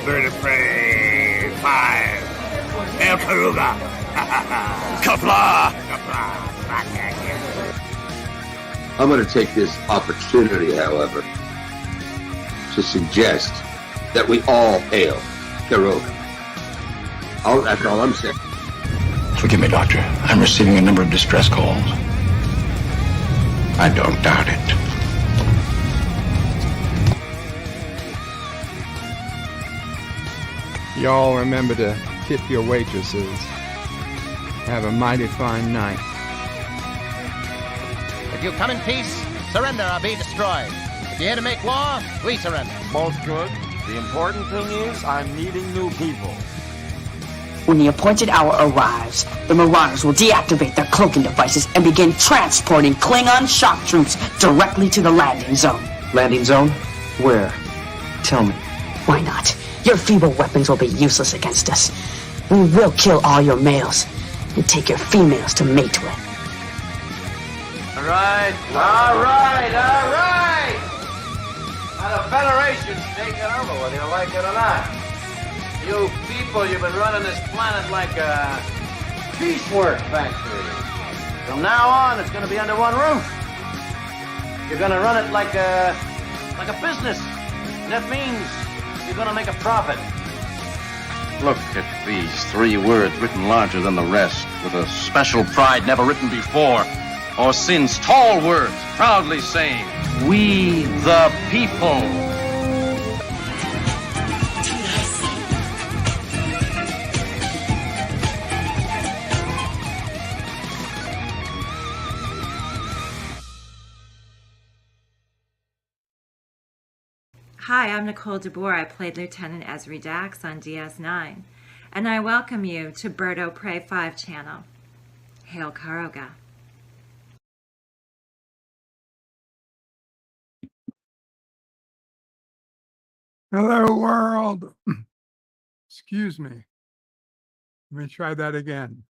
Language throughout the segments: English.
Bird of Prey 5. El Karuga. Qapla! I'm going to take this opportunity, however, to suggest that we all hail Karuga. That's all I'm saying. Forgive me, Doctor. I'm receiving a number of distress calls. I don't doubt it. Y'all remember to tip your waitresses. Have a mighty fine night. If you come in peace, surrender or be destroyed. If you're here to make war, we surrender. Both good. The important thing is I'm meeting new people. When the appointed hour arrives, the Marauders will deactivate their cloaking devices and begin transporting Klingon shock troops directly to the landing zone. Landing zone? Where? Tell me. Why not? Your feeble weapons will be useless against us. We will kill all your males and take your females to mate with. All right. Now the Federation's taking over, whether you like it or not. You people, you've been running this planet like a piecework factory. From now on, it's going to be under one roof. You're going to run it like a business. And that means you're going to make a profit. Look at these 3 words written larger than the rest, with a special pride never written before or since. Tall words, proudly saying, "We the people." Hi, I'm Nicole DeBoer. I played Lieutenant Ezri Dax on DS9, and I welcome you to Bird of Prey 5 channel. Hail Karoga. Hello, world. Excuse me. Let me try that again.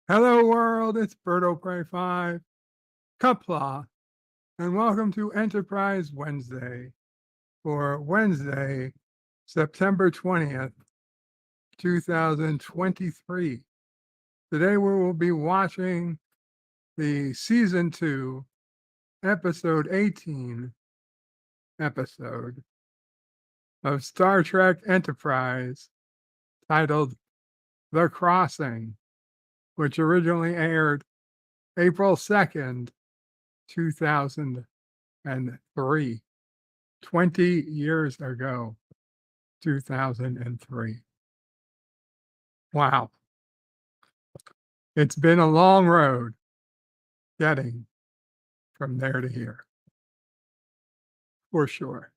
Hello, world. It's Bird of Prey 5, Qapla, and welcome to Enterprise Wednesday for Wednesday, September 20th, 2023. Today we will be watching the Season 2, Episode 18 episode of Star Trek Enterprise titled The Crossing, which originally aired April 2nd, 2003. 20 years ago, 2003. Wow. It's been a long road getting from there to here, for sure.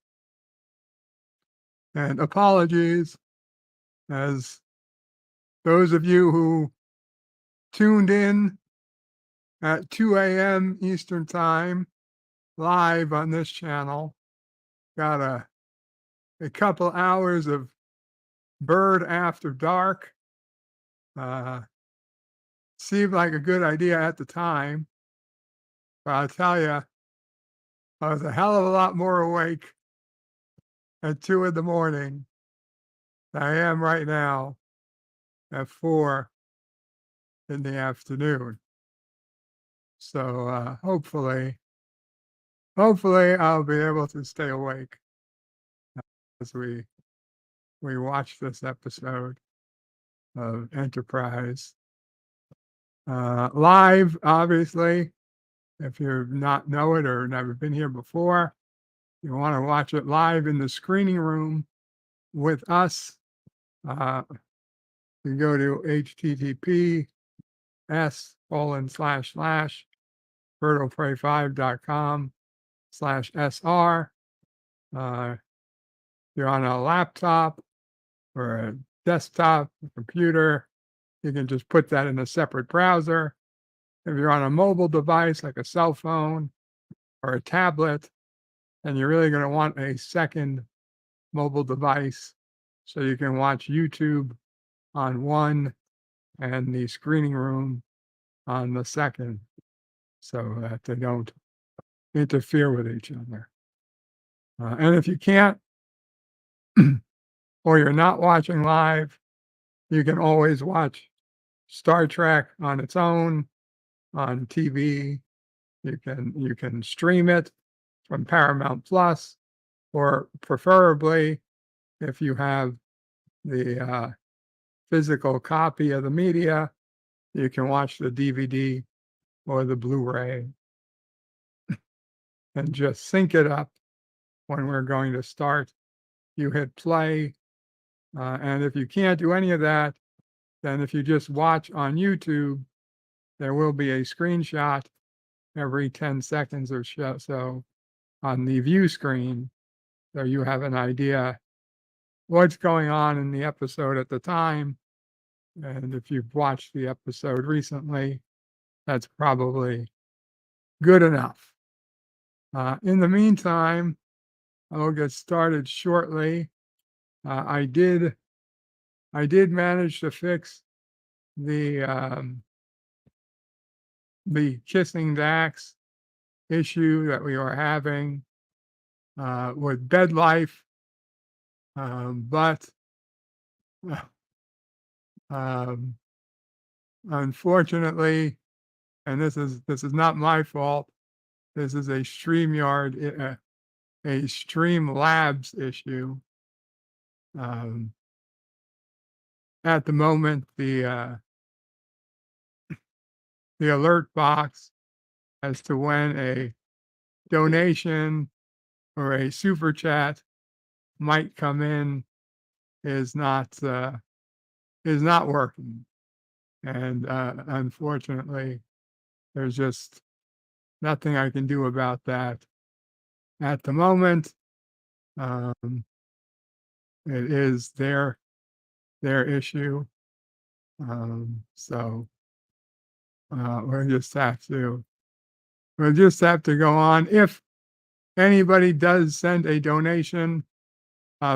And apologies, as those of you who tuned in at 2 a.m. Eastern Time, live on this channel, got a couple hours of Bird After Dark. Seemed like a good idea at the time, but I'll tell you, I was a hell of a lot more awake at 2 in the morning than I am right now at 4 in the afternoon. So hopefully I'll be able to stay awake as we watch this episode of Enterprise. Live, obviously, if you not know it or never been here before, you want to watch it live in the screening room with us. You go to https://birdofprey5.com/SR. You're on a laptop or a desktop, a computer, you can just put that in a separate browser. If you're on a mobile device like a cell phone or a tablet, and you're really going to want a second mobile device so you can watch YouTube on one and the screening room on the second, so that they don't interfere with each other. And if you can't or you're not watching live, you can always watch Star Trek on its own on TV. You can stream it from Paramount Plus, or preferably, if you have the physical copy of the media, you can watch the DVD or the Blu-ray and just sync it up when we're going to start. You hit play, and if you can't do any of that, then if you just watch on YouTube, there will be a screenshot every 10 seconds or so on the view screen, so you have an idea what's going on in the episode at the time. And if you've watched the episode recently, that's probably good enough. In the meantime, I'll get started shortly. I did manage to fix the kissing Dax issue that we were having with bed life, but unfortunately, and this is not my fault. This is a StreamYard, a Streamlabs issue. At the moment, the alert box as to when a donation or a super chat might come in is not working, and unfortunately, there's just nothing I can do about that at the moment. It is their issue, so we'll just have to go on. If anybody does send a donation,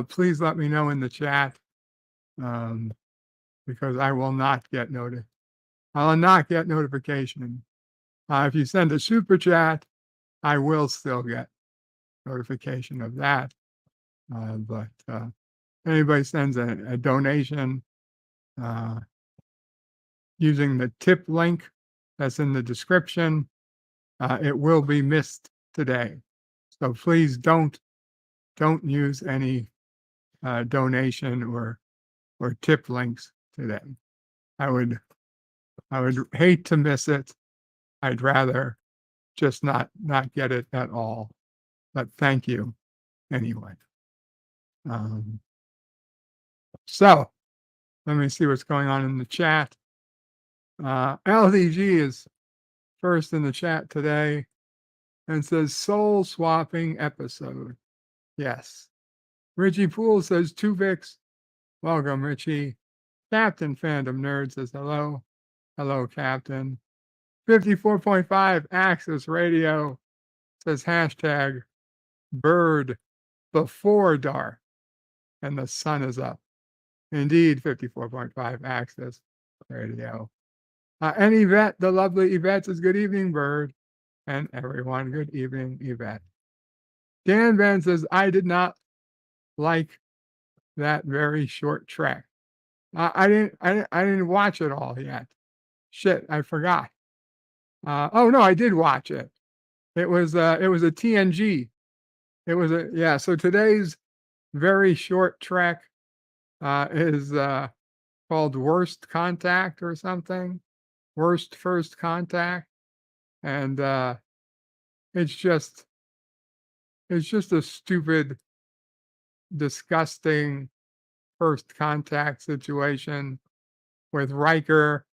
please let me know in the chat, because I will not get notification. If you send a super chat, I will still get notification of that. But anybody sends a donation using the tip link that's in the description, it will be missed today. So please don't use any donation or tip links today. I would hate to miss it. I'd rather just not get it at all. But thank you anyway. So let me see what's going on in the chat. LDG is first in the chat today and says soul swapping episode. Yes. Richie Poole says Tuvix. Welcome, Richie. Captain Fandom Nerd says hello. Hello, Captain. 54.5 Axis Radio says hashtag bird before dark and the sun is up. Indeed, 54.5 Axis Radio. And Yvette, the lovely Yvette, says good evening, bird. And everyone, good evening, Yvette. Dan Van says, I did not like that very short trek. I didn't watch it all yet. Shit, I forgot. Oh no, I did watch it. It was a TNG. It was so today's very short trek is called Worst Contact or something. Worst First Contact. And it's just a stupid, disgusting first contact situation with Riker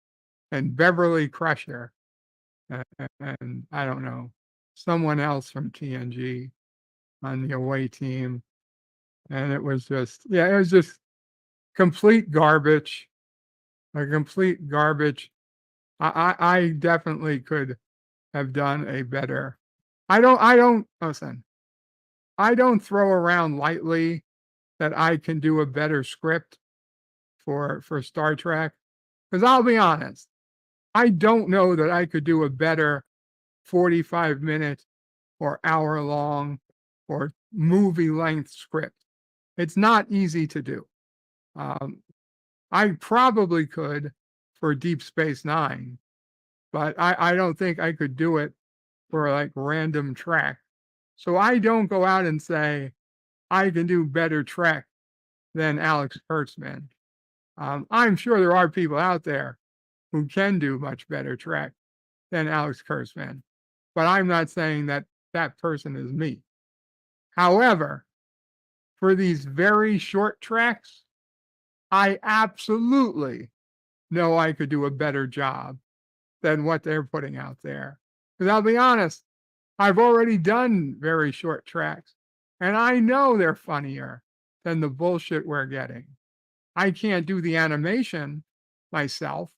and Beverly Crusher and I don't know, someone else from TNG on the away team. And it was just complete garbage. A complete garbage. I definitely could have done a better. I don't listen. I don't throw around lightly that I can do a better script for Star Trek. Because I'll be honest, I don't know that I could do a better 45-minute or hour-long or movie-length script It's not easy to do. I probably could for Deep Space Nine, but I don't think I could do it for like random Trek. So I don't go out and say I can do better Trek than Alex Kurtzman. I'm sure there are people out there who can do much better Trek than Alex Kurtzman, but I'm not saying that that person is me. However, for these very short treks, I absolutely know I could do a better job than what they're putting out there. Because I'll be honest, I've already done very short treks, and I know they're funnier than the bullshit we're getting. I can't do the animation myself,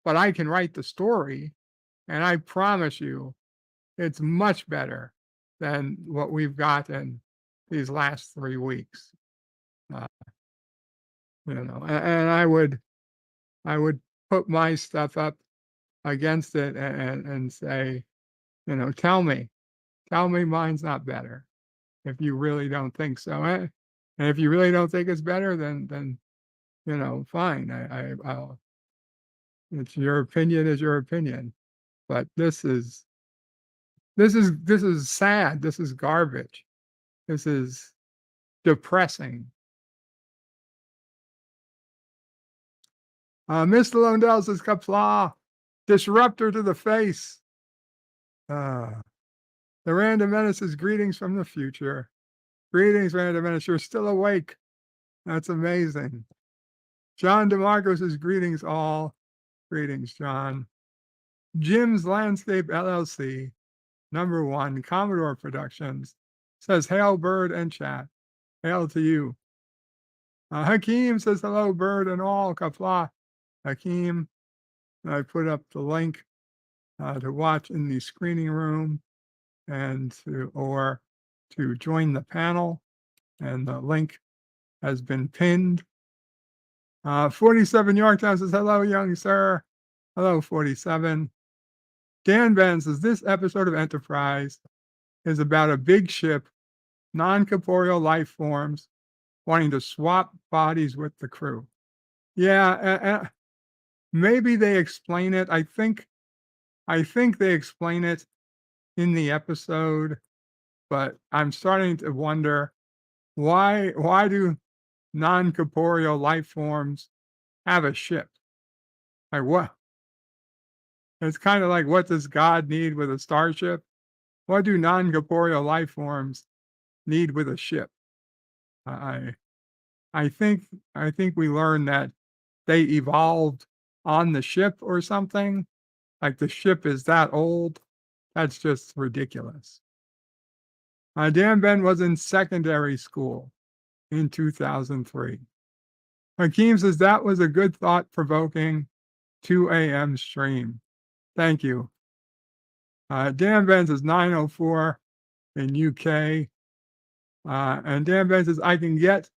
but I can write the story, and I promise you, it's much better than what we've got in these last 3 weeks. And I would put my stuff up against it and say, tell me mine's not better if you really don't think so. And if you really don't think it's better, then fine. I'll. It's your opinion is your opinion, but this is sad. This is garbage. This is depressing. Mr. Londell says, Qapla, disruptor to the face. The Random Menace says, greetings from the future. Greetings, Random Menace. You're still awake. That's amazing. John DeMarco says, greetings all. Greetings, John. Jim's Landscape LLC, #1, Commodore Productions, says, hail, Bird and chat. Hail to you. Hakeem says, hello, Bird and all. Qapla. Hakeem, I put up the link to watch in the screening room and to join the panel, and the link has been pinned. 47 Yorktown says, hello, young sir. Hello, 47. Dan Ben says, this episode of Enterprise is about a big ship, non-corporeal life forms wanting to swap bodies with the crew. Yeah, maybe they explain it. I think they explain it in the episode, but I'm starting to wonder why do non-corporeal life forms have a ship? Like what? It's kind of like, what does God need with a starship? What do non-corporeal life forms need with a ship? I think we learned that they evolved on the ship or something. Like the ship is that old. That's just ridiculous. Dan Ben was in secondary school in 2003. Hakeem says, that was a good thought-provoking 2 a.m. stream. Thank you. Dan Ben says 9:04 in UK. And Dan Ben says, I can get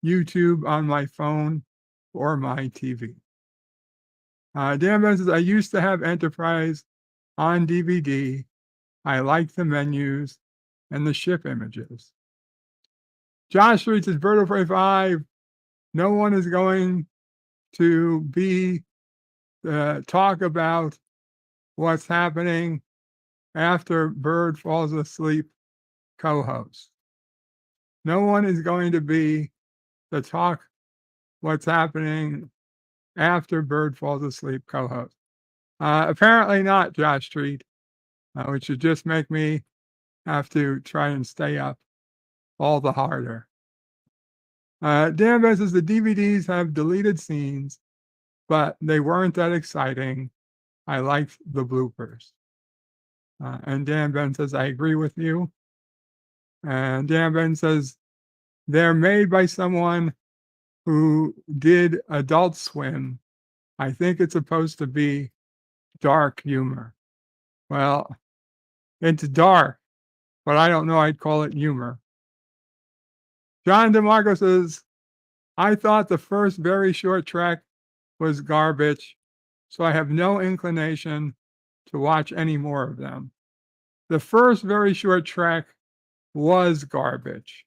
YouTube on my phone or my TV. Dan Ben says, I used to have Enterprise on DVD. I like the menus and the ship images. Josh Street says, Bird of Prey 5, no one is going to be talk about what's happening after Bird falls asleep co-host. No one is going to be the talk what's happening after Bird falls asleep co-host. Apparently not, Josh Street, which would just make me have to try and stay up all the harder. Dan Ben says the DVDs have deleted scenes, but they weren't that exciting. I liked the bloopers. And Dan Ben says, I agree with you. And Dan Ben says, they're made by someone who did Adult Swim. I think it's supposed to be dark humor. Well, it's dark, but I don't know I'd call it humor. John DeMarco says, I thought the first very short track was garbage, so I have no inclination to watch any more of them. The first very short track was garbage.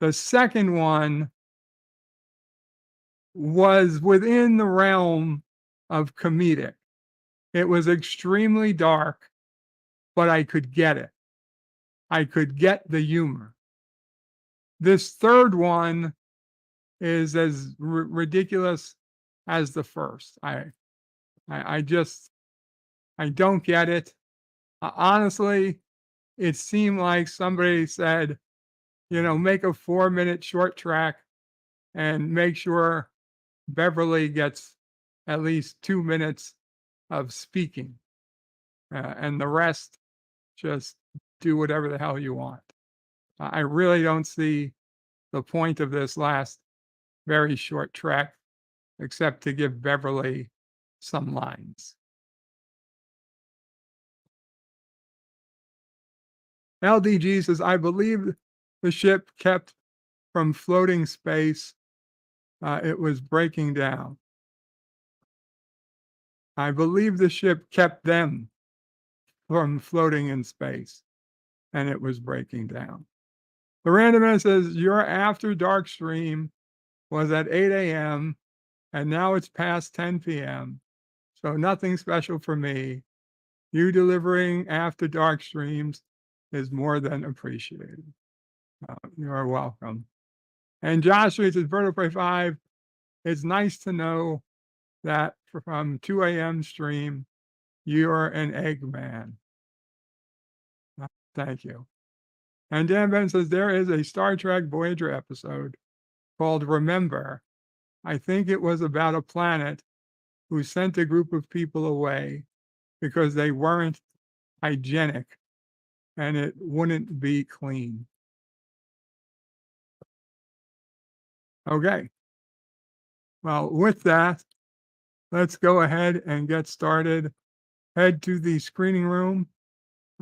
The second one was within the realm of comedic. It was extremely dark, but I could get it. I could get the humor. This third one is as ridiculous as the first. I don't get it. Honestly, it seemed like somebody said, make a 4-minute short track and make sure Beverly gets at least 2 minutes of speaking, and the rest just do whatever the hell you want. I really don't see the point of this last very short track except to give Beverly some lines. LDG says, I believe the ship kept from floating space. It was breaking down. I believe the ship kept them from floating in space, and it was breaking down. The randomman says, your after dark stream was at 8 a.m., and now it's past 10 p.m., so nothing special for me. You delivering after dark streams is more than appreciated. You are welcome. And Josh says, Vertebrae 5, it's nice to know that from 2 a.m. stream, you're an Eggman. Thank you. And Dan Ben says, there is a Star Trek Voyager episode called Remember. I think it was about a planet who sent a group of people away because they weren't hygienic and it wouldn't be clean. Okay. Well, with that, let's go ahead and get started. Head to the screening room.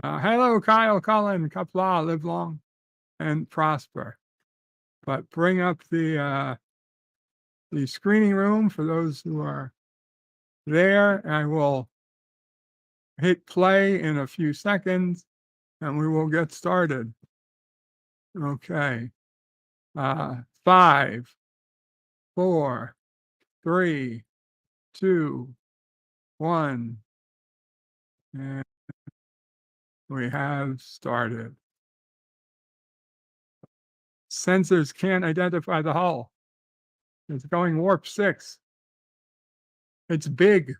Hello, Kyle, Colin, Qapla, live long and prosper. But bring up the screening room for those who are there. I will hit play in a few seconds and we will get started. Okay. 5, 4, 3, 2, 1. And we have started. Sensors can't identify the hull. It's going warp 6. It's big,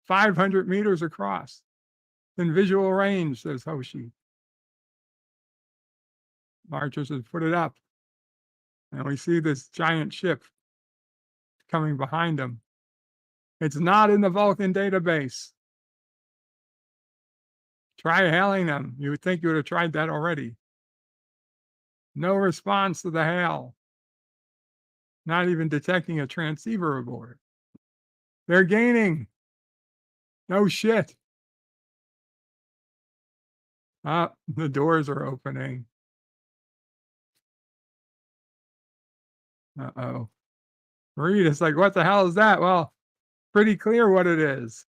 500 meters across. In visual range, says Hoshi. Archers has put it up. And we see this giant ship coming behind them. It's not in the Vulcan database. Try hailing them. You would think you would have tried that already. No response to the hail. Not even detecting a transceiver aboard. They're gaining. No shit. The doors are opening. Uh-oh. Read, it's like, what the hell is that? Well, pretty clear what it is.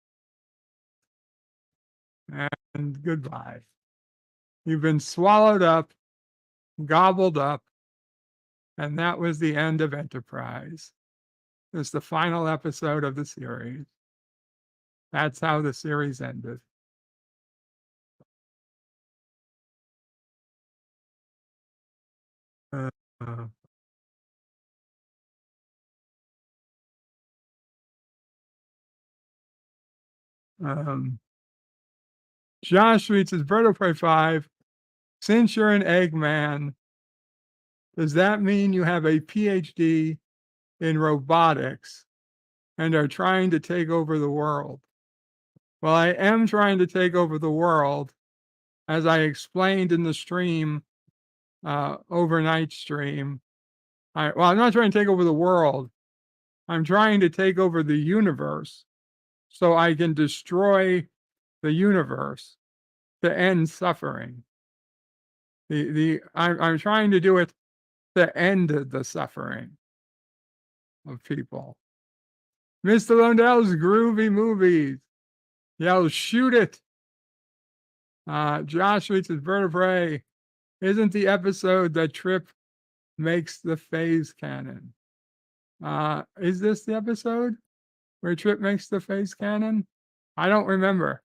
And goodbye. You've been swallowed up, gobbled up, and that was the end of Enterprise. It's the final episode of the series. That's how the series ended. Josh reads his Vertebrae 5. Since you're an Eggman, does that mean you have a PhD in robotics and are trying to take over the world? Well, I am trying to take over the world, as I explained in the stream, overnight stream. I'm not trying to take over the world. I'm trying to take over the universe so I can destroy the universe to end suffering. I'm trying to do it to end the suffering of people. Mr. Lundell's groovy movies. Yells, shoot it. Josh reads his Vertebrae. Isn't the episode that Trip makes the phase cannon. Is this the episode where Trip makes the phase cannon? I don't remember.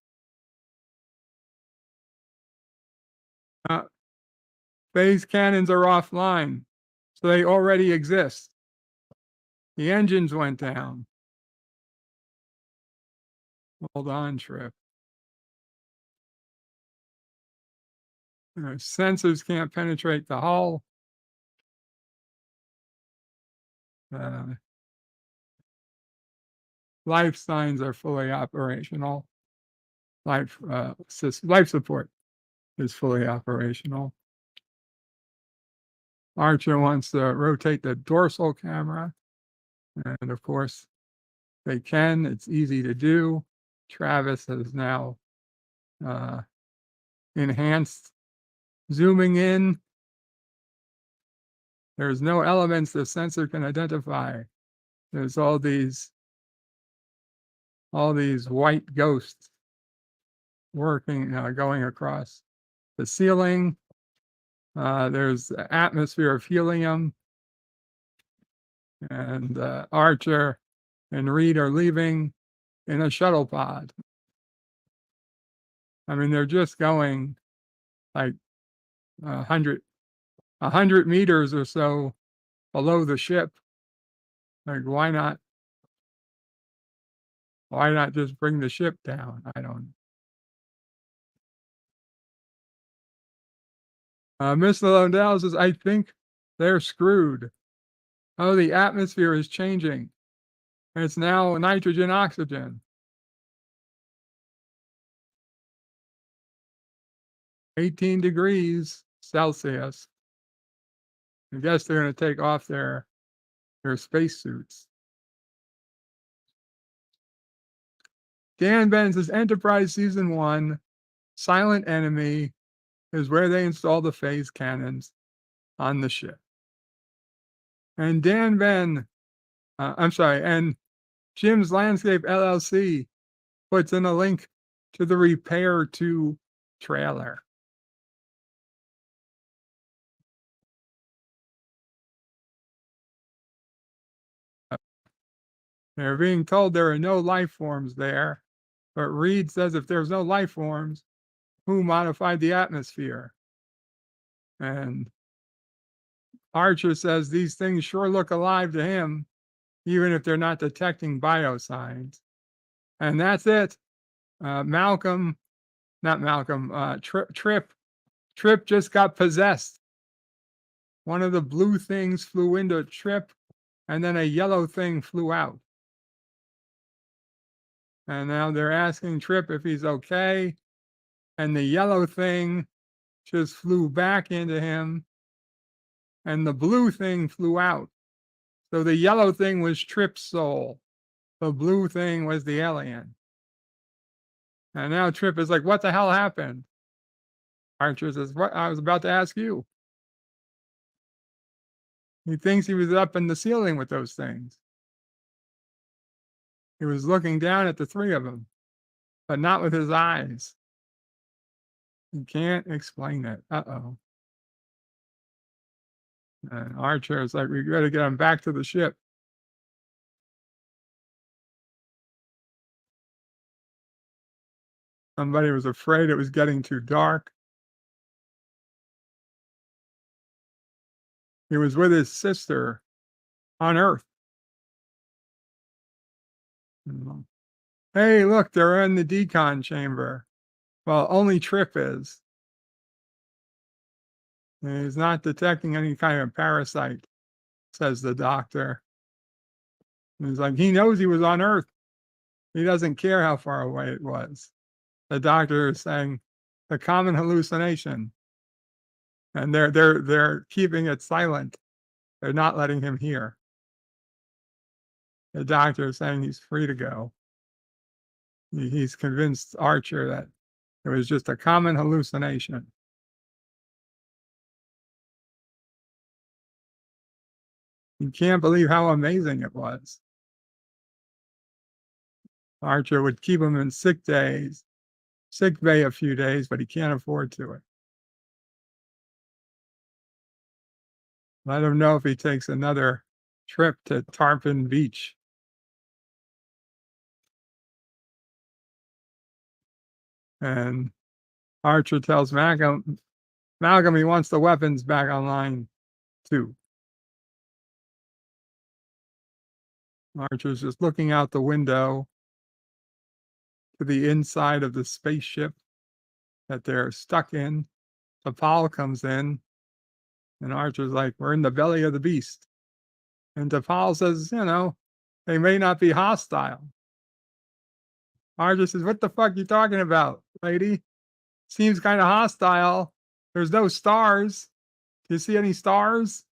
Phase cannons are offline, so they already exist. The engines went down. Hold on, Trip. Sensors can't penetrate the hull. Life signs are fully operational. Life support is fully operational. Archer wants to rotate the dorsal camera, and of course they can. It's easy to do. Travis has now enhanced zooming in. There's no elements the sensor can identify. There's all these white ghosts working, going across the ceiling. There's an atmosphere of helium, and Archer and Reed are leaving in a shuttle pod. I mean, they're just going like 100 meters or so below the ship. Like, why not just bring the ship down? I don't know. Mr. Lundell says, I think they're screwed. Oh, the atmosphere is changing. It's now nitrogen oxygen. 18 degrees Celsius. I guess they're going to take off their spacesuits. Dan Ben says, Enterprise Season 1, Silent Enemy is where they install the phase cannons on the ship. And Dan Ben, and Jim's Landscape LLC puts in a link to the Repair 2 trailer. They're being told there are no life forms there, but Reed says if there's no life forms, who modified the atmosphere? And Archer says these things sure look alive to him, even if they're not detecting biosigns. And that's it. Trip just got possessed. One of the blue things flew into Trip, and then a yellow thing flew out. And now they're asking Trip if he's okay. And the yellow thing just flew back into him. And the blue thing flew out. So the yellow thing was Trip's soul. The blue thing was the alien. And now Trip is like, what the hell happened? Archer says, what? I was about to ask you. He thinks he was up in the ceiling with those things. He was looking down at the three of them, but not with his eyes. He can't explain it. Uh-oh. And Archer is like, we got to get him back to the ship. Somebody was afraid it was getting too dark. He was with his sister on Earth. Hey, look, they're in the decon chamber. Well, only Trip is. And he's not detecting any kind of parasite, says the doctor. And he's like, he knows he was on Earth. He doesn't care how far away it was. The doctor is saying the common hallucination. And they're keeping it silent. They're not letting him hear. The doctor is saying he's free to go. He's convinced Archer that it was just a common hallucination. You can't believe how amazing it was. Archer would keep him in sick bay a few days, but he can't afford to it. Let him know if he takes another trip to Tarpon Beach. And Archer tells Malcolm he wants the weapons back online too. Archer's just looking out the window to the inside of the spaceship that they're stuck in. T'Pol comes in, and Archer's like, we're in the belly of the beast. And T'Pol says, they may not be hostile. Archer says, what the fuck you talking about, lady? Seems kind of hostile. There's no stars. Do you see any stars?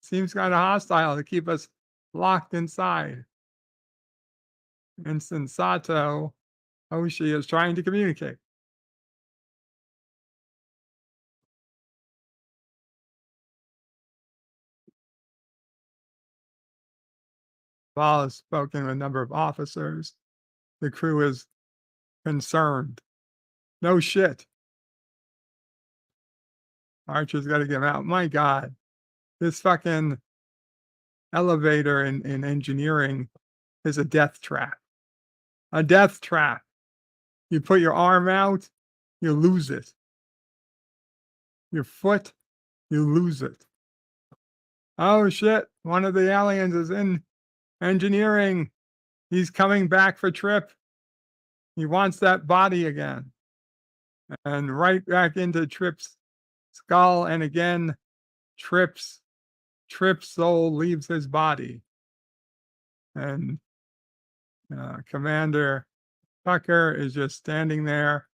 Seems kind of hostile to keep us locked inside. And Sensato Oshi is trying to communicate. Paul has spoken with a number of officers. The crew is concerned. No shit. Archer's got to get out. My God, this fucking elevator in engineering is a death trap. A death trap. You put your arm out, you lose it. Your foot, you lose it. Oh shit, one of the aliens is in engineering. He's coming back for Trip. He wants that body again. And right back into Trip's skull. And again, Trip's soul leaves his body. And Commander Tucker is just standing there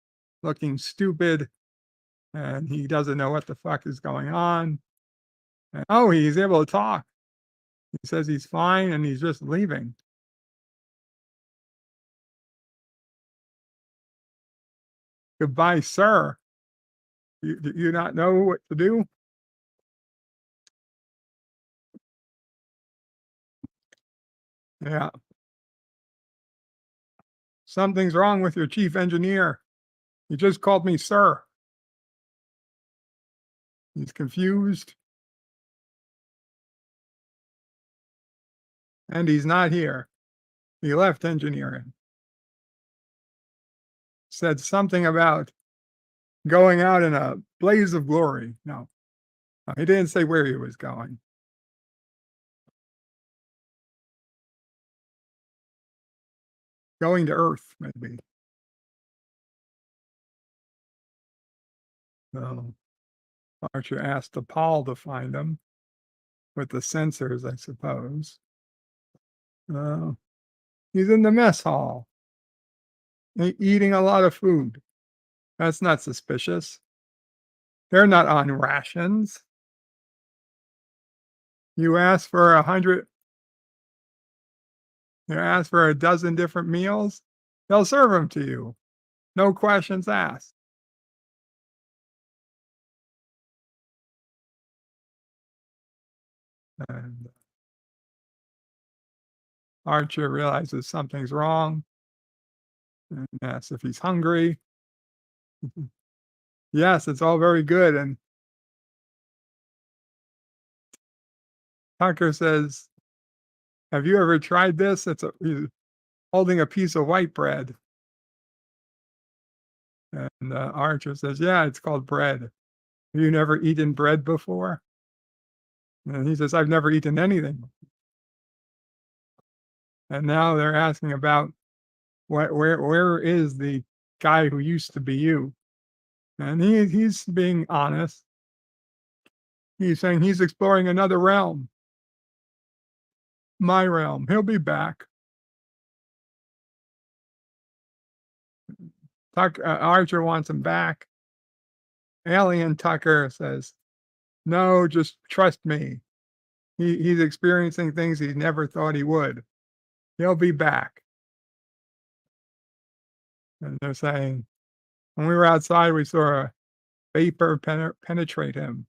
looking stupid. And he doesn't know what the fuck is going on. And, he's able to talk. He says he's fine and he's just leaving. Goodbye, sir. Do you not know what to do? Yeah. Something's wrong with your chief engineer. He just called me sir. He's confused. And he's not here. He left engineering. Said something about going out in a blaze of glory. No, he didn't say where he was going. Going to Earth, maybe. So Archer asked T'Pol to find him with the sensors, I suppose. He's in the mess hall, eating a lot of food. That's not suspicious. They're not on rations. You ask for 100. You ask for a dozen different meals, they'll serve them to you. No questions asked. And Archer realizes something's wrong and asks if he's hungry. Yes, it's all very good. And Tucker says, have you ever tried this? He's holding a piece of white bread. And Archer says, yeah, it's called bread. Have you never eaten bread before? And he says, I've never eaten anything. And now they're asking about where is the guy who used to be you? And he's being honest. He's saying he's exploring another realm. My realm. He'll be back. Archer wants him back. Alien Tucker says, no, just trust me. He's experiencing things he never thought he would. He'll be back. And they're saying, when we were outside, we saw a vapor penetrate him.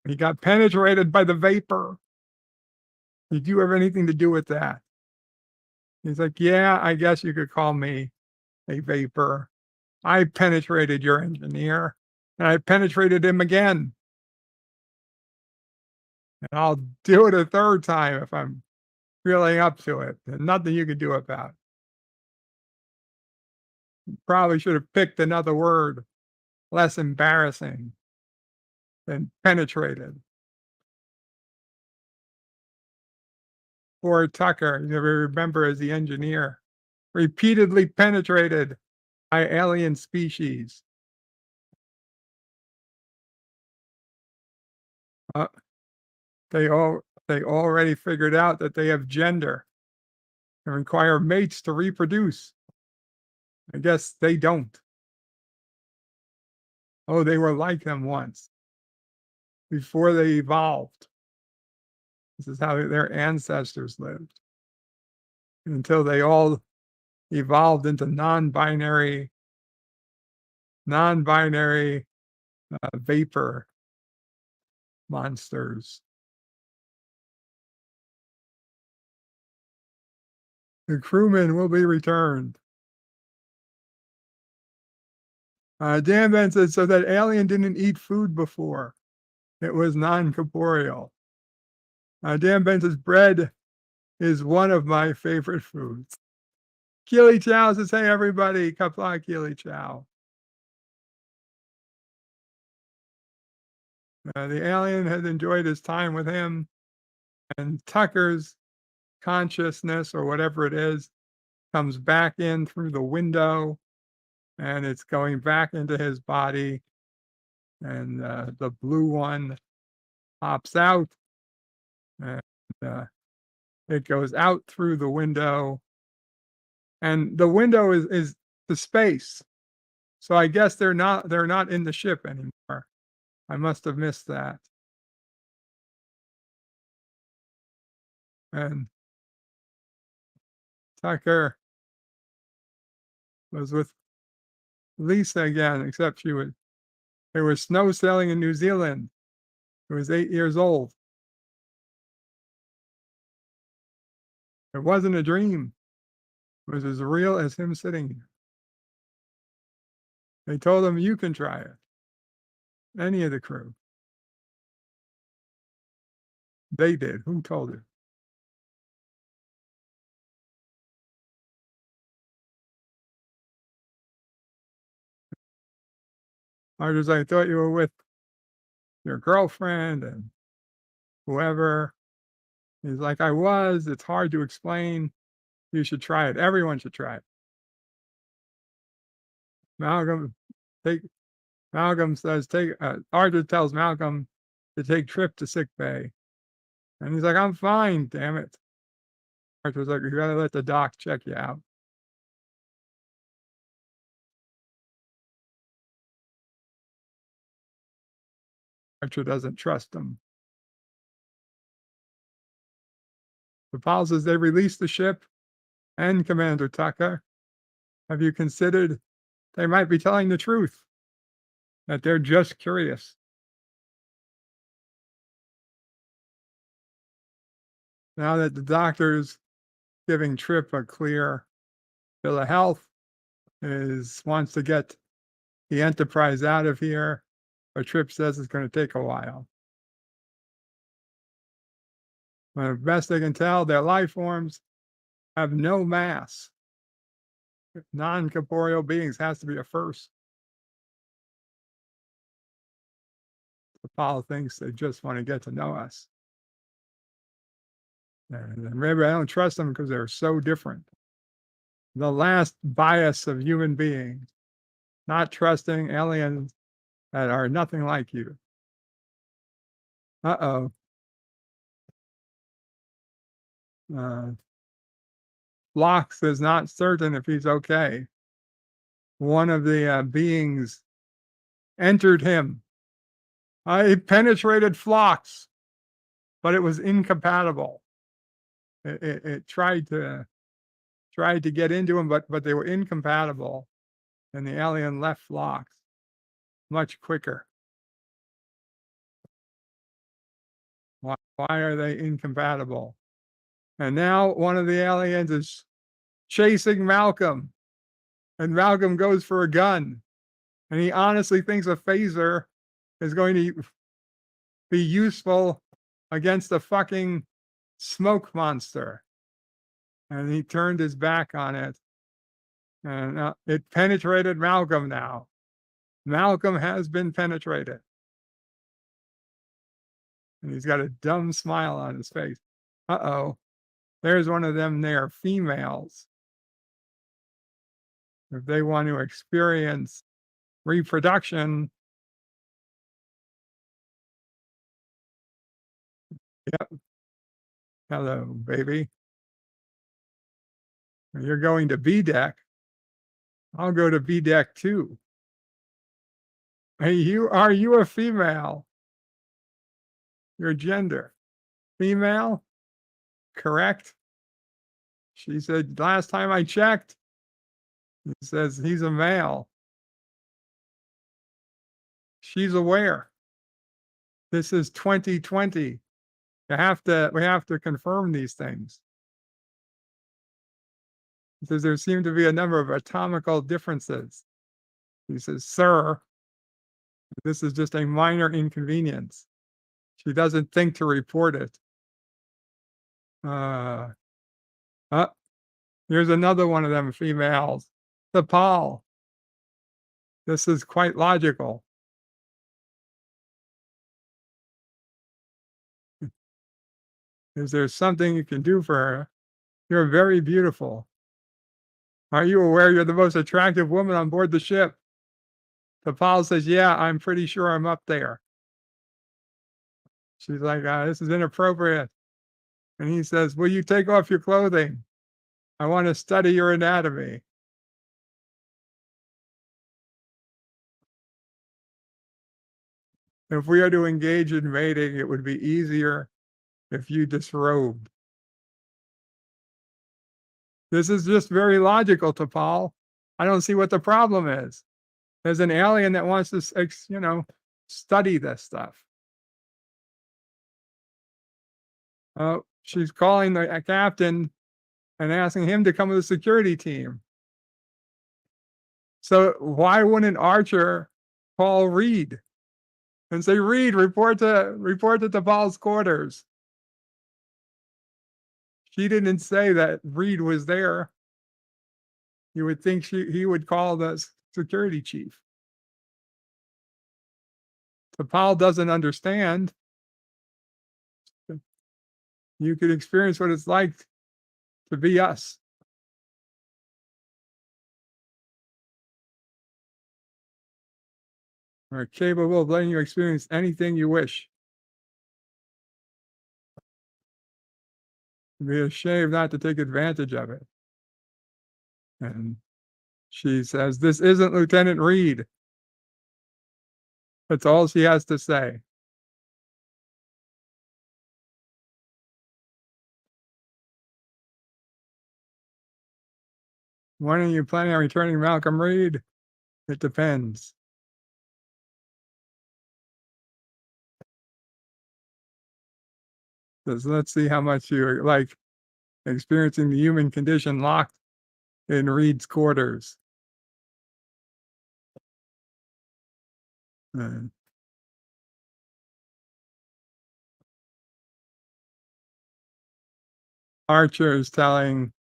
He got penetrated by the vapor. Did you have anything to do with that? He's like, yeah, I guess you could call me a vapor. I penetrated your engineer, and I penetrated him again. And I'll do it a third time if I'm feeling up to it. There's nothing you can do about it. Probably should have picked another word less embarrassing than penetrated. Poor Tucker, you remember as the engineer, repeatedly penetrated by alien species. They already figured out that they have gender and require mates to reproduce. I guess they don't. Oh, they were like them once before they evolved. This is how their ancestors lived until they all evolved into non-binary vapor monsters. The crewmen will be returned. Dan Ben says, so that alien didn't eat food before. It was non-corporeal. Dan Ben says, bread is one of my favorite foods. Keely Chow says, hey, everybody. Qapla Keely Chow. The alien has enjoyed his time with him, and Tucker's consciousness, or whatever it is, comes back in through the window, and it's going back into his body, and the blue one pops out, and it goes out through the window, and the window is the space. So I guess they're not in the ship anymore. I must have missed that. And Tucker was with Lisa again, except they were snow sailing in New Zealand. He was 8 years old. It wasn't a dream. It was as real as him sitting here. They told him, you can try it. Any of the crew. They did. Who told you? Arthur's like, I thought you were with your girlfriend and whoever. He's like, I was. It's hard to explain. You should try it. Everyone should try it. Malcolm says, Arthur tells Malcolm to take Trip to sick bay. And he's like, I'm fine, damn it. Arthur's like, you gotta let the doc check you out. Archer doesn't trust him. The Paul says they released the ship and Commander Tucker. Have you considered they might be telling the truth? That they're just curious. Now that the doctor's giving Trip a clear bill of health, wants to get the Enterprise out of here, but Trip says it's going to take a while. But best they can tell, their life forms have no mass. Non-corporeal beings has to be a first. Apollo thinks they just want to get to know us. And maybe I don't trust them because they're so different. The last bias of human beings, not trusting aliens that are nothing like you. Uh-oh. Phlox is not certain if he's okay. One of the beings entered him. It penetrated Phlox, but it was incompatible. It tried to get into him, but they were incompatible, and the alien left Phlox much quicker. Why are they incompatible? And now one of the aliens is chasing Malcolm, and Malcolm goes for a gun, and he honestly thinks a phaser is going to be useful against a fucking smoke monster. And he turned his back on it. And it penetrated Malcolm now. Malcolm has been penetrated. And he's got a dumb smile on his face. Uh-oh. There's one of them there, females. If they want to experience reproduction. Yep. Hello, baby. You're going to B deck. I'll go to B deck too. Hey, are you a female? Your gender. Female? Correct. She said, last time I checked, he says he's a male. She's aware. This is 2020. We have to confirm these things. He says there seem to be a number of atomical differences. He says, sir, this is just a minor inconvenience. She doesn't think to report it. Here's another one of them females. The Paul. This is quite logical. Is there something you can do for her? You're very beautiful. Are you aware you're the most attractive woman on board the ship? The Paul says, yeah, I'm pretty sure I'm up there. She's like, this is inappropriate. And he says, will you take off your clothing? I want to study your anatomy. If we are to engage in mating, it would be easier if you disrobed. This is just very logical to Paul. I don't see what the problem is. There's an alien that wants to, study this stuff. She's calling the captain and asking him to come with the security team. So why wouldn't Archer call Reed and say, Reed, report to Paul's quarters? She didn't say that Reed was there. You would think he would call the security chief. Paul doesn't understand. You could experience what it's like to be us. We're capable of letting you experience anything you wish. It'd be a shame not to take advantage of it. And she says, this isn't Lieutenant Reed. That's all she has to say. When are you planning on returning Malcolm Reed? It depends. So let's see how much you like experiencing the human condition locked in Reed's quarters. Archer is telling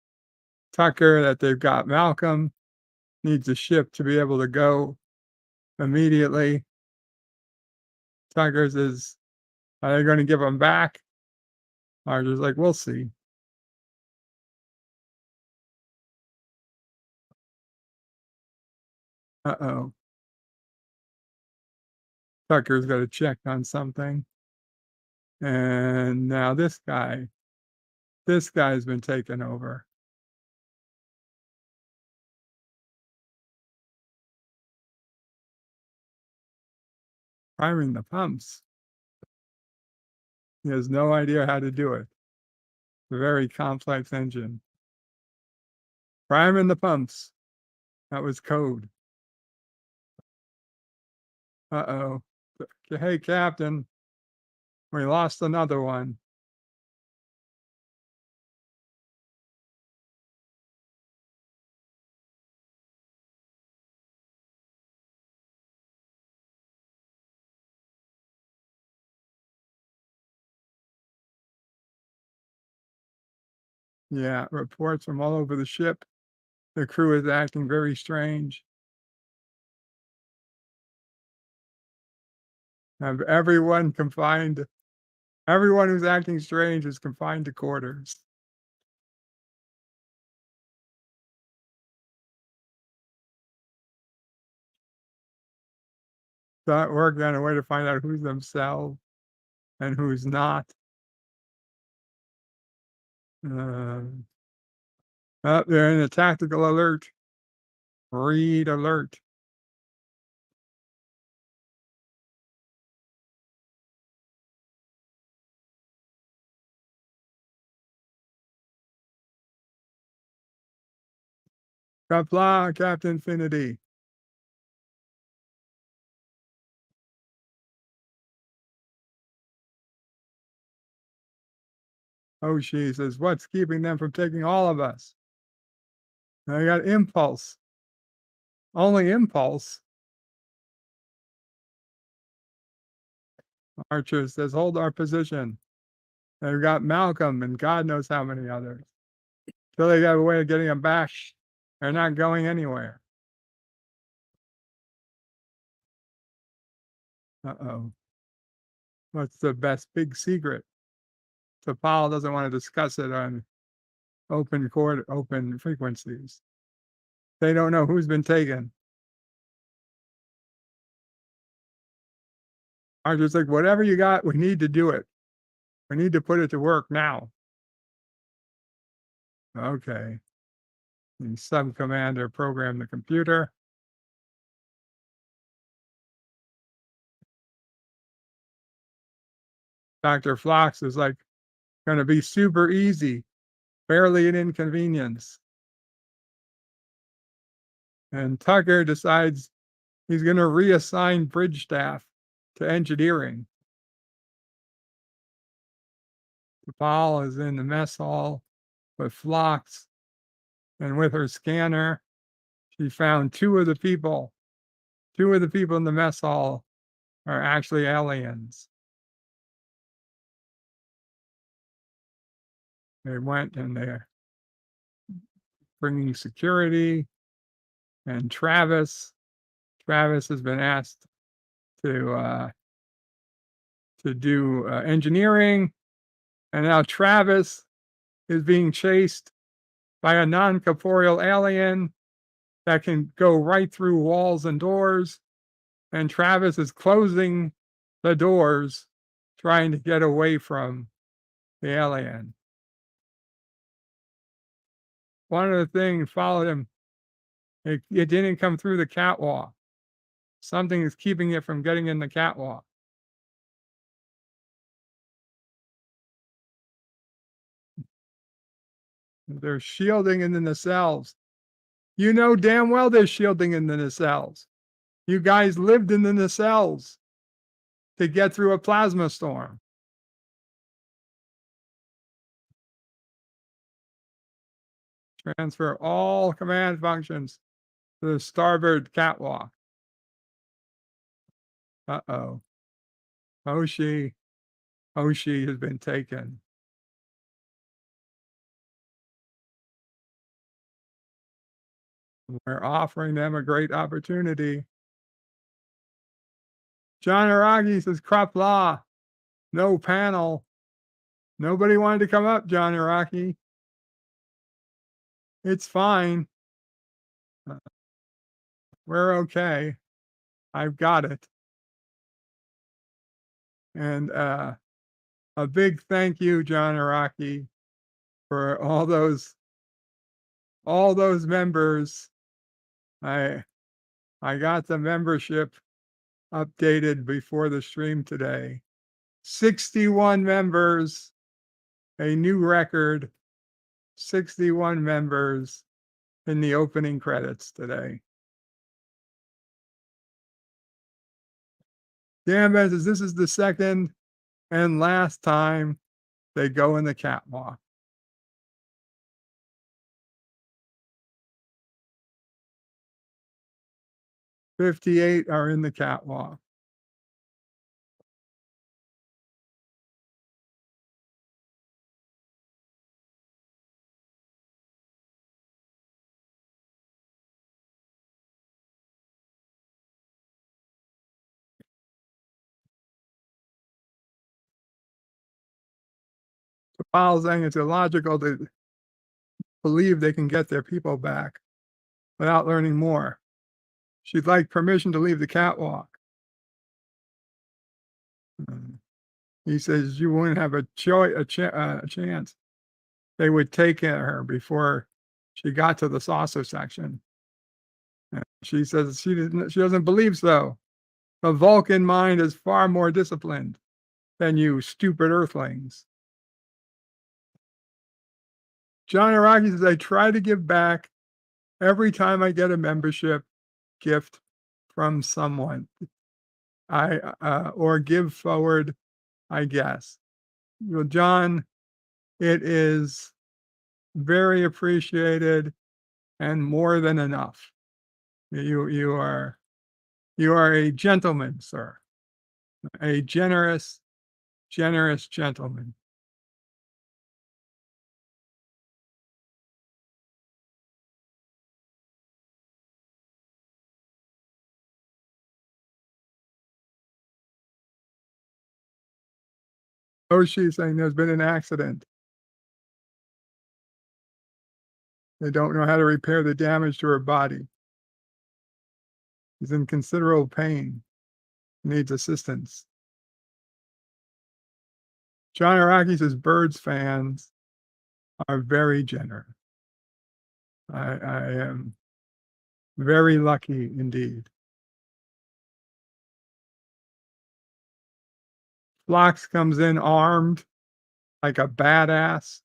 Tucker that they've got Malcolm, needs a ship to be able to go immediately. Tucker says, are they going to give him back? Archer's like, we'll see. Uh-oh. Tucker's got to check on something. And now this guy's been taken over. Priming the pumps. He has no idea how to do it. It's a very complex engine. Priming the pumps. That was code. Uh-oh. Hey, Captain. We lost another one. Yeah, reports from all over the ship. The crew is acting very strange. Have everyone confined. Everyone who's acting strange is confined to quarters. Start working on a way to find out who's themselves and who's not. They're in a tactical alert. Read alert. Qapla, Captain Infinity. Oh, she says, what's keeping them from taking all of us? They got impulse. Only impulse. Archer says, hold our position. They've got Malcolm and God knows how many others. So they got a way of getting them back. They're not going anywhere. Uh-oh. What's the best big secret? So Paul doesn't want to discuss it on open frequencies. They don't know who's been taken. Archer's like, whatever you got, we need to do it. We need to put it to work now. Okay. The sub-commander programmed the computer. Dr. Phlox is like going to be super easy, barely an inconvenience. And Tucker decides he's going to reassign bridge staff to engineering. Paul is in the mess hall with Phlox, and with her scanner, she found two of the people in the mess hall are actually aliens. They went and they're bringing security, and Travis has been asked to do engineering, and now Travis is being chased by a non-corporeal alien that can go right through walls and doors, and Travis is closing the doors, trying to get away from the alien. One of the things followed him. It didn't come through the catwalk. Something is keeping it from getting in the catwalk. They're shielding in the nacelles. You know damn well they're shielding in the nacelles. You guys lived in the nacelles to get through a plasma storm. Transfer all command functions to the starboard catwalk. Uh-oh. Hoshi has been taken. We're offering them a great opportunity. John Araki says, Qapla, no panel. Nobody wanted to come up, John Araki. It's fine. We're okay. I've got it. And a big thank you, John Araki, for all those members. I got the membership updated before the stream today. 61 members, a new record. 61 members in the opening credits today. Dan Ben says this is the second and last time they go in the catwalk. "58 are in the catwalk. T'Pol saying it's illogical to believe they can get their people back without learning more. She'd like permission to leave the catwalk. He says you wouldn't have a chance. They would take her before she got to the saucer section. She says she doesn't believe so. The Vulcan mind is far more disciplined than you stupid Earthlings. John Araki says, I try to give back every time I get a membership gift from someone. Or give forward, I guess. Well, John, it is very appreciated and more than enough. You are a gentleman, sir. A generous gentleman. Oh, she's saying there's been an accident. They don't know how to repair the damage to her body. She's in considerable pain. Needs assistance. John Araki says Birds fans are very generous. I am very lucky indeed. Phlox comes in armed like a badass.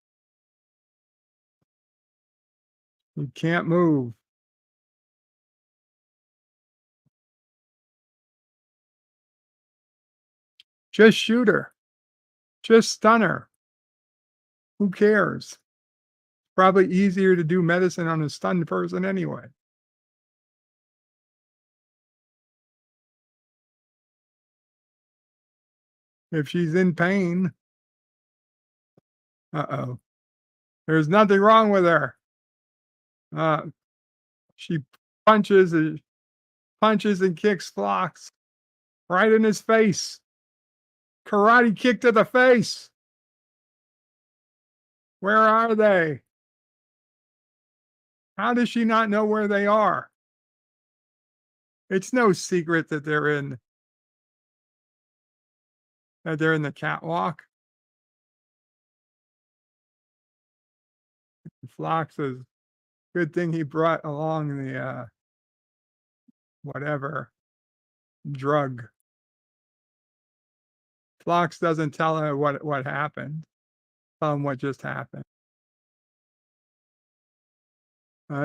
He can't move. Just shoot her. Just stun her. Who cares? Probably easier to do medicine on a stunned person anyway. If she's in pain. Uh-oh. There's nothing wrong with her. She punches and kicks Phlox right in his face. Karate kick to the face. Where are they? How does she not know where they are? It's no secret that they're in the catwalk. Phlox is good thing he brought along the whatever drug. Phlox doesn't tell her what happened. Tell him what just happened.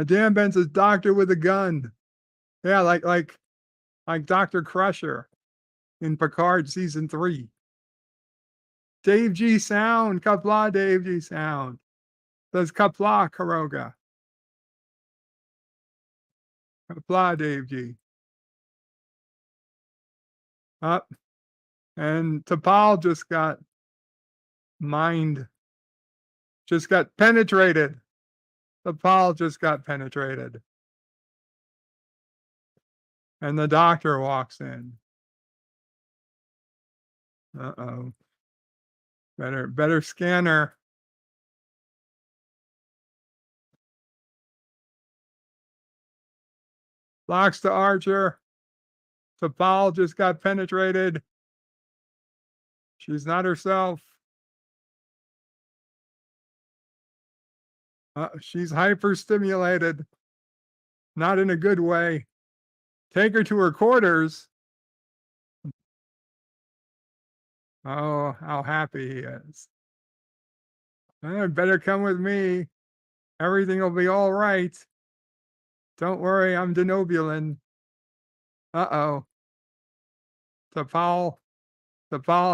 Dan Ben says doctor with a gun. Yeah, like Dr. Crusher in Picard season 3. Dave G Sound, Qapla Dave G Sound. Says Qapla Karoga. Qapla Dave G. Up. And T'Pol just got penetrated. T'Pol just got penetrated. And the doctor walks in. Uh-oh. Better scan her. Phlox to Archer. T'Pol just got penetrated. She's not herself. She's hyperstimulated. Not in a good way. Take her to her quarters. Oh, how happy he is. Better come with me. Everything will be all right. Don't worry, I'm denobulin. Uh-oh. T'Pol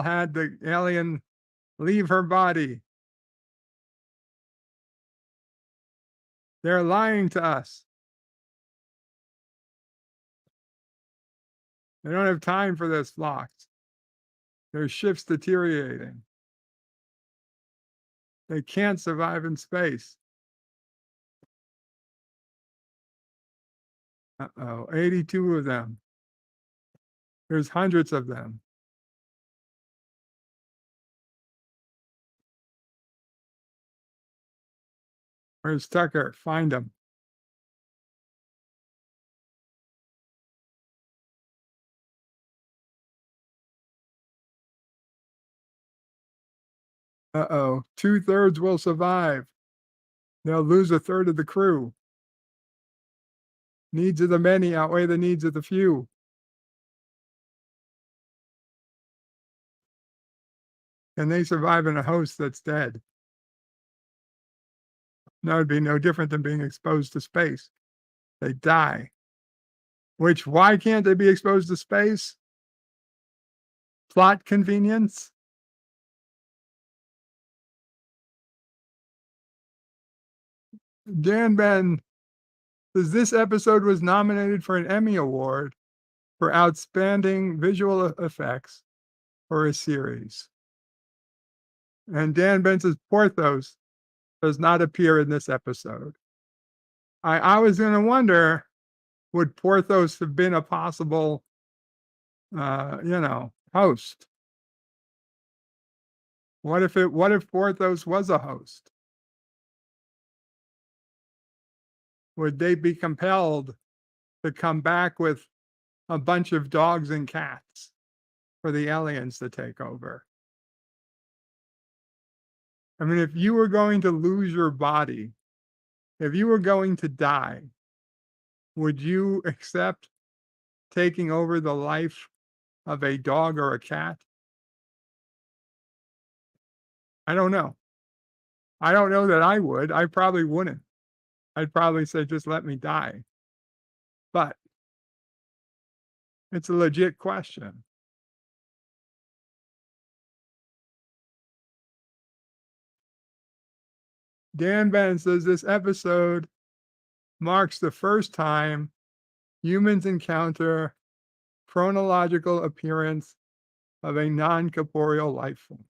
had the alien leave her body. They're lying to us. They don't have time for this, Phlox. Their ship's deteriorating. They can't survive in space. Uh-oh, 82 of them. There's hundreds of them. Where's Tucker? Find him. Uh-oh. 2/3 will survive. They'll lose a third of the crew. Needs of the many outweigh the needs of the few. Can they survive in a host that's dead? That would be no different than being exposed to space. They die. Why can't they be exposed to space? Plot convenience? Dan Ben says this episode was nominated for an Emmy Award for outstanding visual effects for a series. And Dan Ben says Porthos does not appear in this episode. I was going to wonder, would Porthos have been a possible, host? What if Porthos was a host? Would they be compelled to come back with a bunch of dogs and cats for the aliens to take over? I mean, if you were going to lose your body, if you were going to die, would you accept taking over the life of a dog or a cat? I don't know. I don't know that I would. I probably wouldn't. I'd probably say, just let me die. But it's a legit question. Dan Ben says this episode marks the first time humans encounter chronological appearance of a non-corporeal life form.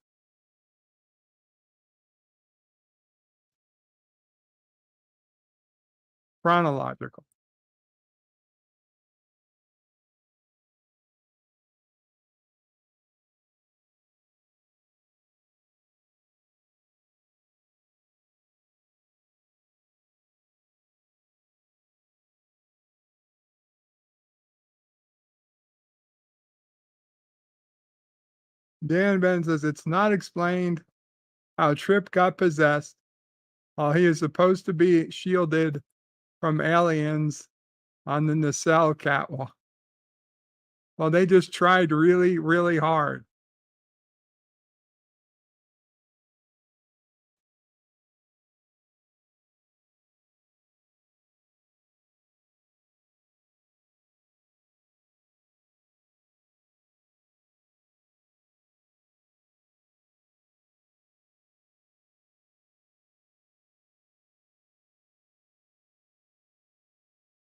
Chronological. Dan Ben says it's not explained how Trip got possessed while he is supposed to be shielded from aliens on the nacelle catwalk. Well, they just tried really, really hard.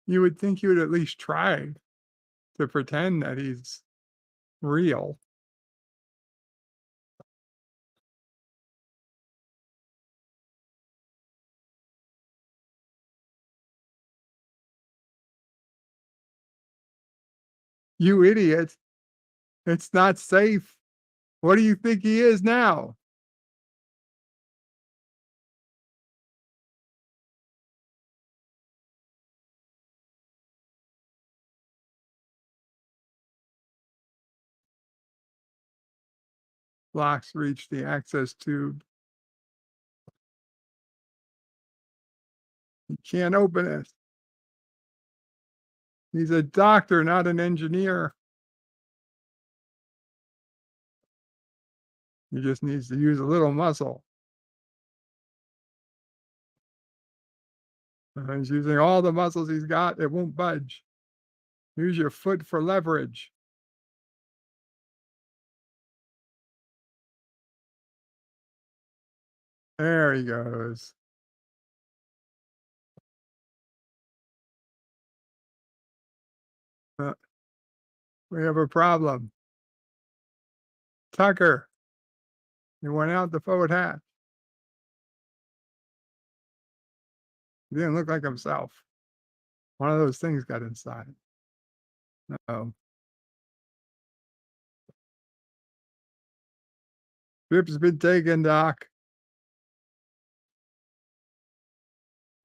You would think you would at least try to pretend that he's real. You idiot. It's not safe. What do you think he is now? Phlox reached the access tube. He can't open it. He's a doctor, not an engineer. He just needs to use a little muscle. He's using all the muscles he's got. It won't budge. Use your foot for leverage. There he goes. We have a problem. Tucker. He went out the forward hatch. He didn't look like himself. One of those things got inside. Uh-oh. Trip's been taken, Doc.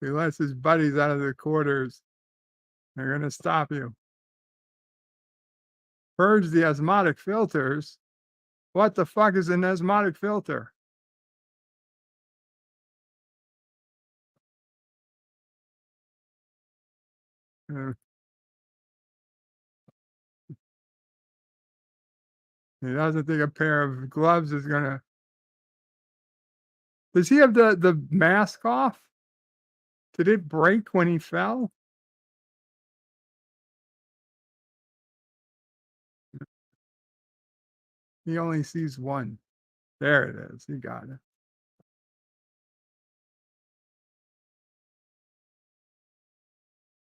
He lets his buddies out of the quarters. They're going to stop you. Purge the osmotic filters. What the fuck is an osmotic filter? He doesn't think a pair of gloves is going to. Does he have the mask off? Did it break when he fell? He only sees one. There it is. He got it.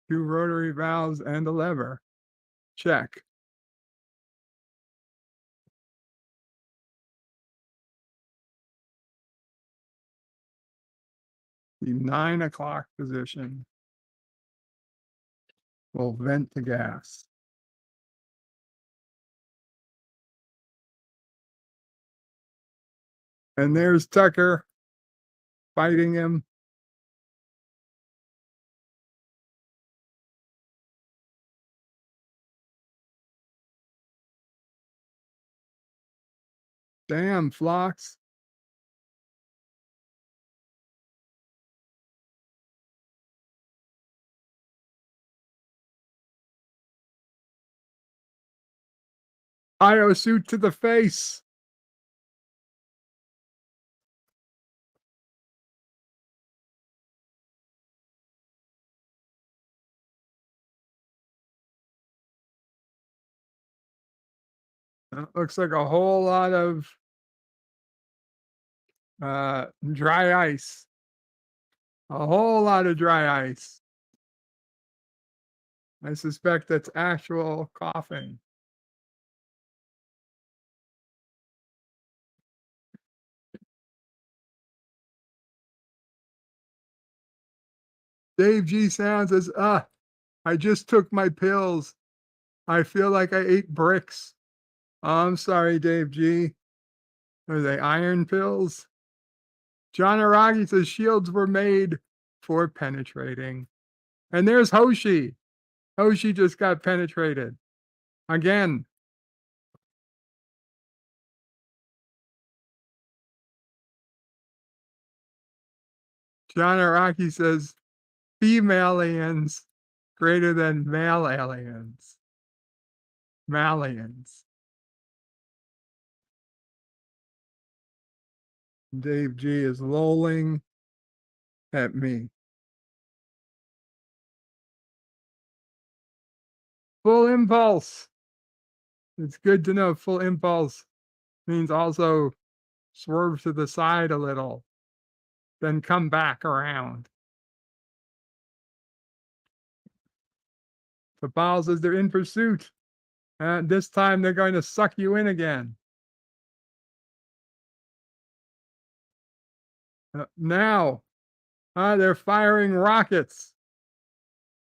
Two rotary valves and a lever. Check. The 9 o'clock position will vent the gas. And there's Tucker fighting him. Damn, Phlox. Io suit to the face. That looks like a whole lot of dry ice. A whole lot of dry ice. I suspect that's actual coughing. Dave G sounds as I just took my pills. I feel like I ate bricks. I'm sorry, Dave G. Are they iron pills? John Aragi says shields were made for penetrating. And there's Hoshi. Hoshi just got penetrated. Again. John Araki says female aliens greater than male aliens. Malians. Dave G is lolling at me. Full impulse. It's good to know full impulse means also swerve to the side a little, then come back around. The Baal says they're in pursuit. And this time they're going to suck you in again. Now, they're firing rockets.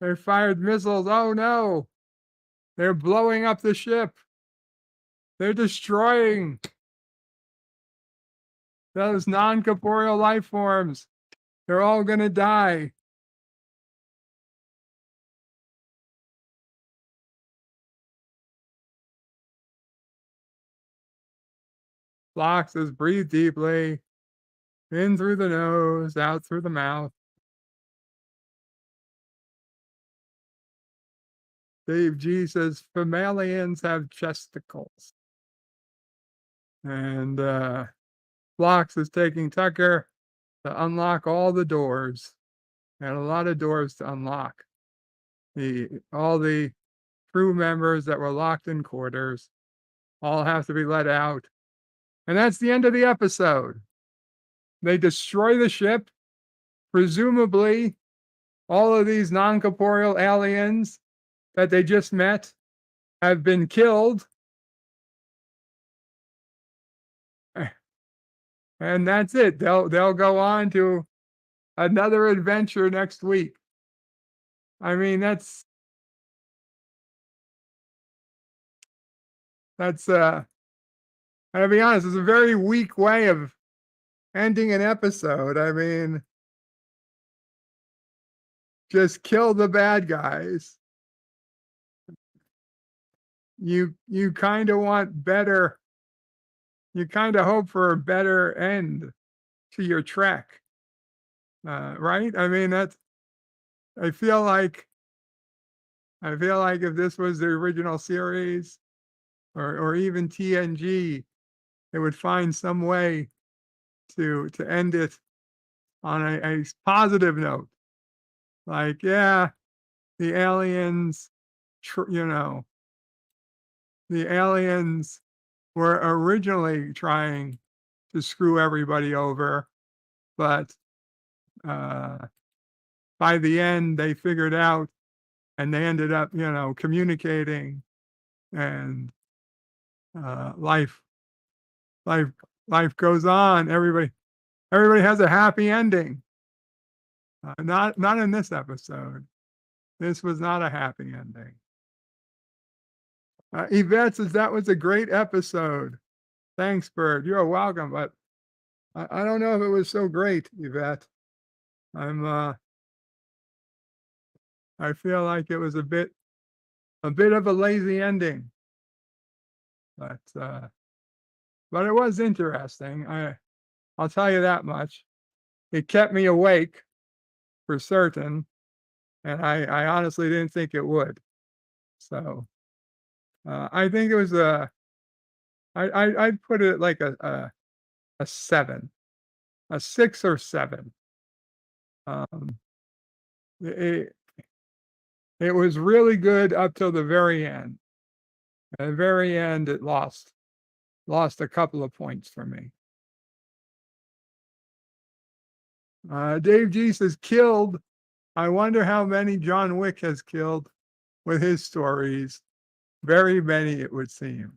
They fired missiles. Oh no. They're blowing up the ship. They're destroying those non-corporeal life forms. They're all going to die. Phlox says breathe deeply. In through the nose, out through the mouth. Dave G says mammalians have chesticles. And Phlox is taking Tucker to unlock all the doors. And a lot of doors to unlock. All the crew members that were locked in quarters all have to be let out. And that's the end of the episode. They destroy the ship. Presumably, all of these non-corporeal aliens that they just met have been killed. And that's it. They'll go on to another adventure next week. I mean, that's I'll be honest, it's a very weak way of ending an episode. I mean, just kill the bad guys. You kind of want better. You kind of hope for a better end to your trek, right? I mean, that's. I feel like if this was the original series, or even TNG, it would find some way to end it on a positive note. Like, yeah, the aliens, you know, the aliens were originally trying to screw everybody over, but by the end they figured out, and they ended up, communicating, and life life life goes on. Everybody has a happy ending. Not in this episode. This was not a happy ending. Yvette says that was a great episode. Thanks, Bird. You're welcome, but I don't know if it was so great, Yvette. I feel like it was a bit of a lazy ending, but it was interesting. I'll tell you that much. It kept me awake for certain, and I honestly didn't think it would. So I think it was I'd put it like a 7, a 6 or 7. Um, it it was really good up till the very end. At the very end, it lost a couple of points for me. Dave G says, killed. I wonder how many John Wick has killed with his stories. Very many, it would seem.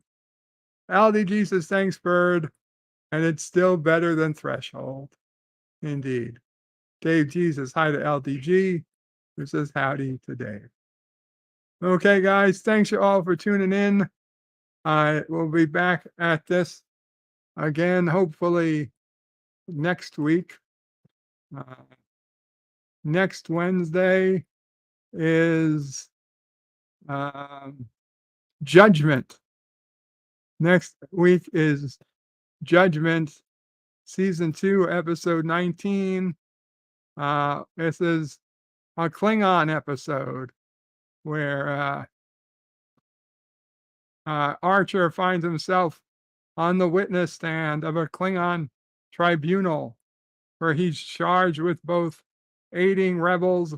LDG says, thanks, Bird. And it's still better than Threshold. Indeed. Dave G says, hi to LDG, who says howdy to Dave. Okay, guys, thanks you all for tuning in. We'll be back at this again, hopefully next week. Next Wednesday is Judgment. Next week is Judgment, Season 2, Episode 19. This is a Klingon episode where Archer finds himself on the witness stand of a Klingon tribunal, where he's charged with both aiding rebels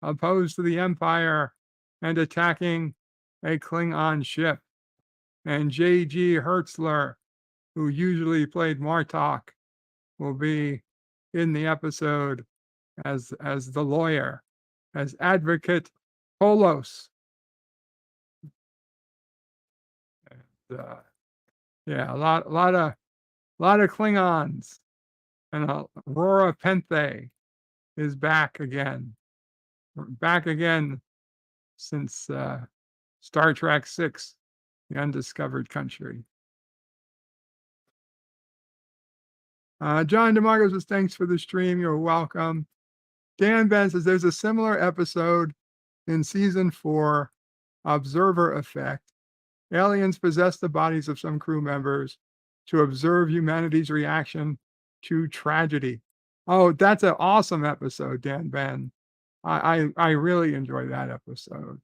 opposed to the Empire and attacking a Klingon ship. And J.G. Hertzler, who usually played Martok, will be in the episode as the lawyer, as Advocate Polos. And, yeah, a lot of Klingons, and Aurora Penthe is back again. Back again since Star Trek VI, The Undiscovered Country. John DeMarco says, thanks for the stream. You're welcome. Dan Ben says, there's a similar episode in Season 4, Observer Effect. Aliens possess the bodies of some crew members to observe humanity's reaction to tragedy. Oh, that's an awesome episode, Dan Ben. I really enjoy that episode.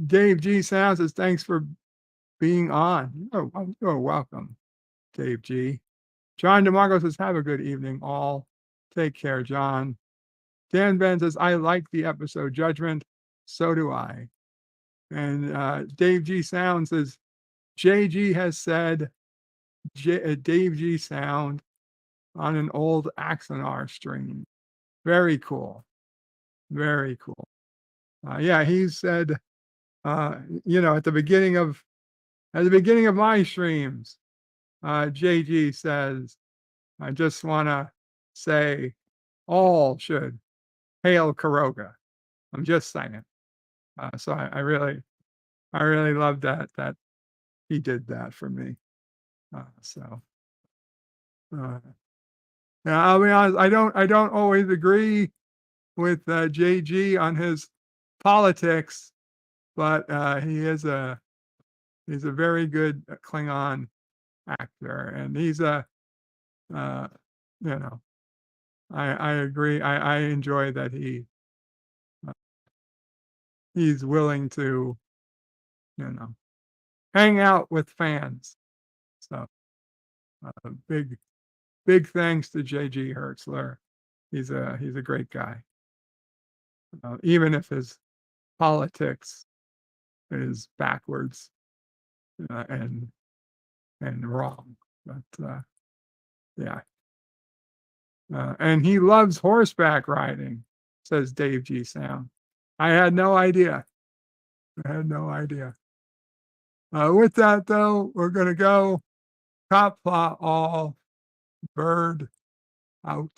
Dave G. Sounds says, thanks for being on. You're welcome, Dave G. John DeMarco says, have a good evening, all. Take care, John. Dan Ben says, I like the episode Judgment. So do I. And Dave G. Sound says, JG has said Dave G. Sound on an old Axonar stream. Very cool. Very cool. Yeah, he said, at the beginning of my streams, JG says, I just want to say all should hail Karoga. I'm just saying. So I really love that he did that for me. Yeah, I'll be honest, I don't always agree with JG on his politics, but he's a very good Klingon actor, and he's you know, I agree. I enjoy that he's willing to, hang out with fans. So big thanks to JG Hertzler. He's a great guy. Even if his politics is backwards and wrong, but yeah. And he loves horseback riding, says Dave G. Sound. I had no idea. With that, though, we're going to go Qapla All, bird out.